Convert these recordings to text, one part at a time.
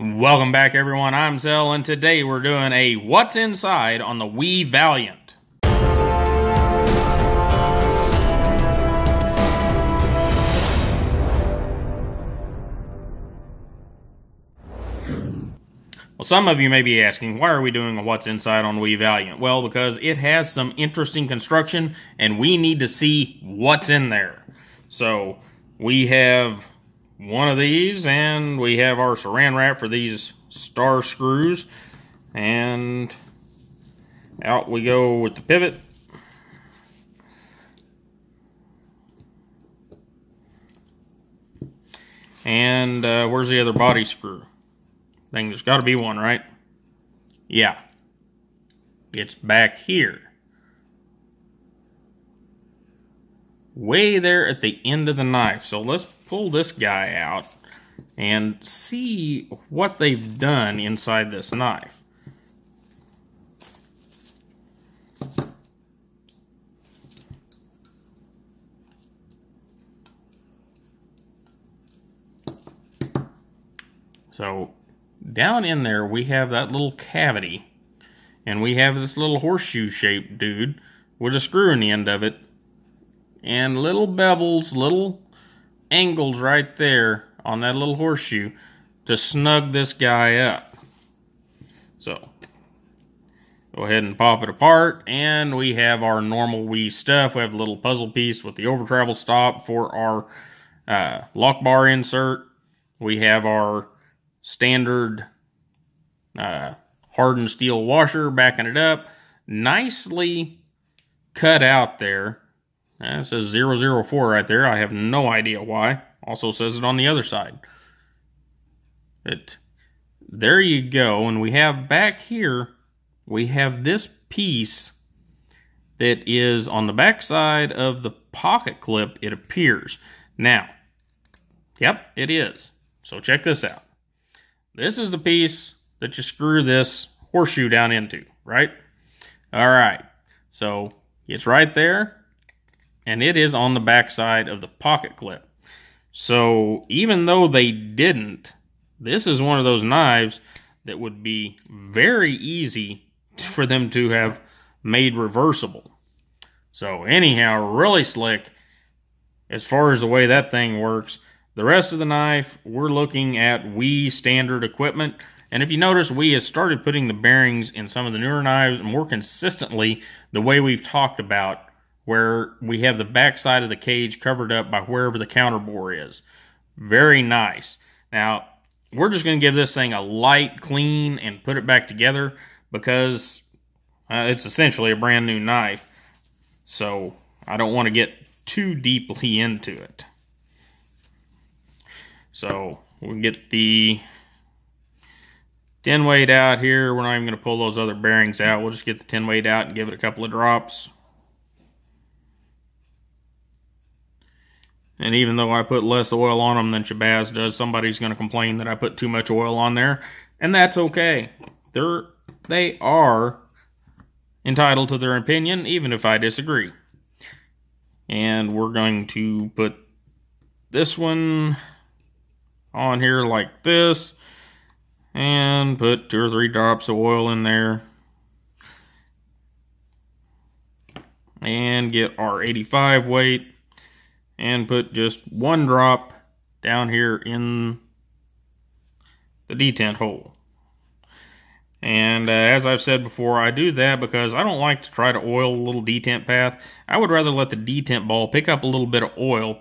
Welcome back, everyone. I'm Zell, and today we're doing a What's Inside on the Valiant. Well, some of you may be asking, why are we doing a What's Inside on the Valiant? Well, because it has some interesting construction, and we need to see what's in there. So, we have one of these, and we have our saran wrap for these star screws, and out we go with the pivot. And where's the other body screw? I think there's got to be one, right? Yeah, it's back here, way there at the end of the knife. So let's pull this guy out and see what they've done inside this knife. So down in there we have that little cavity, and we have this little horseshoe shaped dude with a screw in the end of it, and little bevels, little angles right there on that little horseshoe to snug this guy up. So go ahead and pop it apart, and we have our normal wee stuff. We have a little puzzle piece with the over travel stop for our lock bar insert. We have our standard hardened steel washer backing it up, nicely cut out there. It says 004 right there. I have no idea why. Also says it on the other side. But there you go. And we have back here, we have this piece that is on the back side of the pocket clip, it appears. Now, yep, it is. So check this out. This is the piece that you screw this horseshoe down into, right? All right. So it's right there, and it is on the back side of the pocket clip. So even though they didn't, this is one of those knives that would be very easy for them to have made reversible. So anyhow, really slick as far as the way that thing works. The rest of the knife, we're looking at standard equipment. And if you notice, we have started putting the bearings in some of the newer knives more consistently the way we've talked about, where we have the back side of the cage covered up by wherever the counter bore is. Very nice. Now, we're just going to give this thing a light clean and put it back together because it's essentially a brand new knife. So I don't want to get too deeply into it. So we'll get the 10 weight out here. We're not even going to pull those other bearings out. We'll just get the 10 weight out and give it a couple of drops. And even though I put less oil on them than Shabazz does, somebody's going to complain that I put too much oil on there. And that's okay. They are entitled to their opinion, even if I disagree. And we're going to put this one on here like this, and put 2 or 3 drops of oil in there, and get our 85 weight, and put just 1 drop down here in the detent hole. And as I've said before, I do that because I don't like to try to oil a little detent path. I would rather let the detent ball pick up a little bit of oil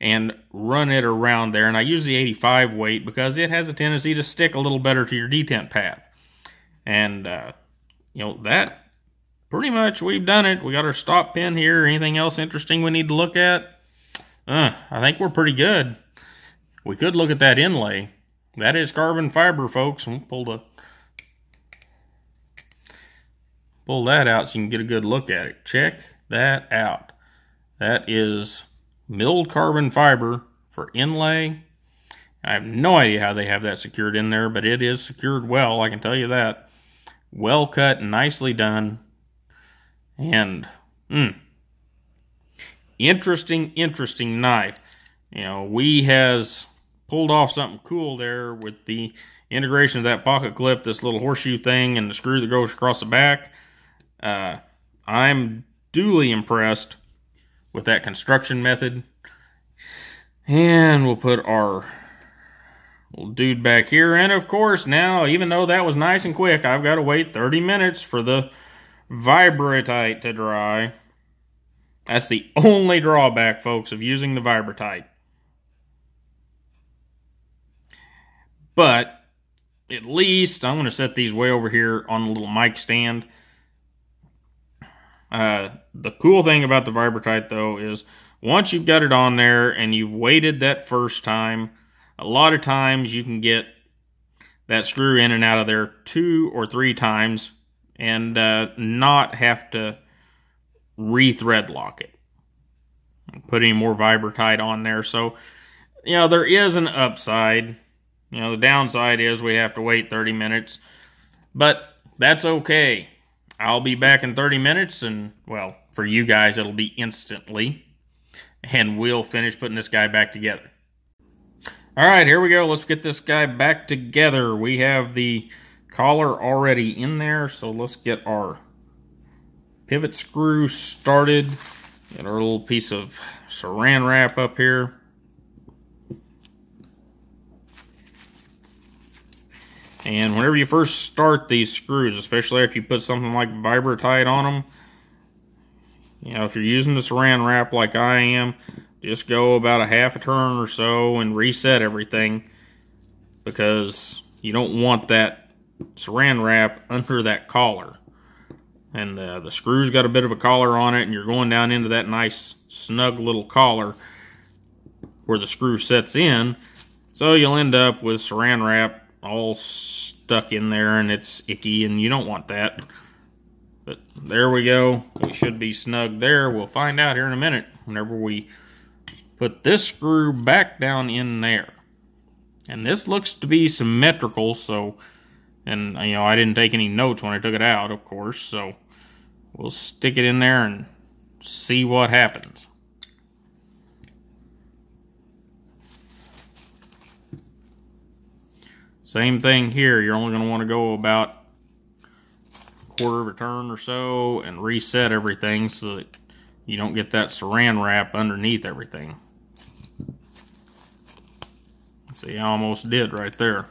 and run it around there. And I use the 85 weight because it has a tendency to stick a little better to your detent path. And, you know, that pretty much we've done it. We got our stop pin here. Anything else interesting we need to look at? I think we're pretty good. We could look at that inlay. That is carbon fiber, folks. We'll pull that out so you can get a good look at it. Check that out. That is milled carbon fiber for inlay. I have no idea how they have that secured in there, but it is secured well, I can tell you that. Well cut, nicely done. And interesting knife. You know, has pulled off something cool there with the integration of that pocket clip, this little horseshoe thing, and the screw that goes across the back. I'm duly impressed with that construction method. And we'll put our little dude back here. And of course, now, even though that was nice and quick, I've got to wait 30 minutes for the Vibratite to dry. That's the only drawback, folks, of using the Vibratite. But at least I'm going to set these way over here on the little mic stand. The cool thing about the Vibratite, though, is once you've got it on there and you've waited that first time, a lot of times you can get that screw in and out of there 2 or 3 times and not have to re-thread lock it. Put any more Vibratite on there. So, you know, there is an upside. You know, the downside is we have to wait 30 minutes. But that's okay. I'll be back in 30 minutes, and, well, for you guys, it'll be instantly. And we'll finish putting this guy back together. All right, here we go. Let's get this guy back together. We have the collar already in there, so let's get our pivot screw started. Get our little piece of saran wrap up here. And whenever you first start these screws, especially if you put something like Vibratite on them, you know, if you're using the saran wrap like I am, just go about a half a turn or so and reset everything, because you don't want that saran wrap under that collar. And the screw's got a bit of a collar on it, and you're going down into that nice snug little collar where the screw sets in. So you'll end up with saran wrap all stuck in there, and it's icky, and you don't want that. But there we go. We should be snug there. We'll find out here in a minute whenever we put this screw back down in there. And this looks to be symmetrical, so, and you know, I didn't take any notes when I took it out, of course, so we'll stick it in there and see what happens. Same thing here. You're only going to want to go about a quarter of a turn or so and reset everything so that you don't get that saran wrap underneath everything. See, I almost did right there.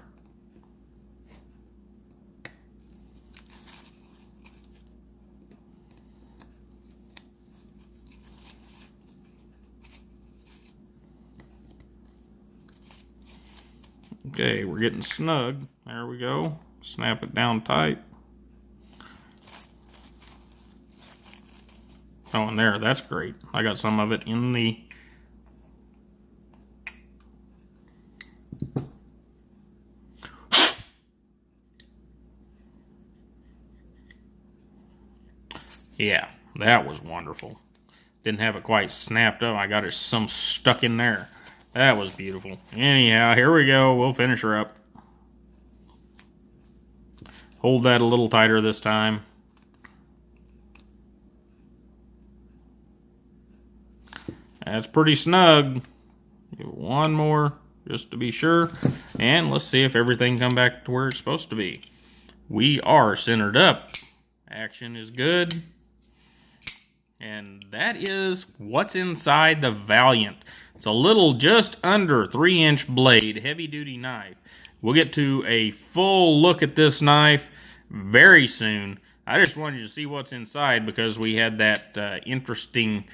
Okay, we're getting snug. There we go. Snap it down tight. Oh, and there, that's great. I got some of it in the... Yeah, that was wonderful. Didn't have it quite snapped up. I got it some stuck in there. That was beautiful. Anyhow, here we go. We'll finish her up. Hold that a little tighter this time. That's pretty snug. Give it one more just to be sure. And let's see if everything come back to where it's supposed to be. We are centered up. Action is good. And that is what's inside the Valiant. It's a little just under 3-inch blade, heavy-duty knife. We'll get to a full look at this knife very soon. I just wanted you to see what's inside because we had that interesting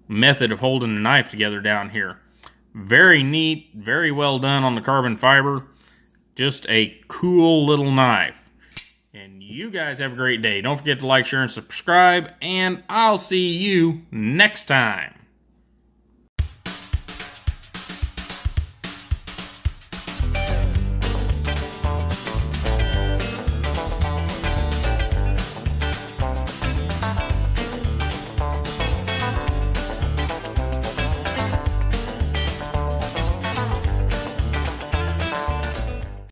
method of holding the knife together down here. Very neat, very well done on the carbon fiber. Just a cool little knife. And you guys have a great day. Don't forget to like, share, and subscribe, and I'll see you next time.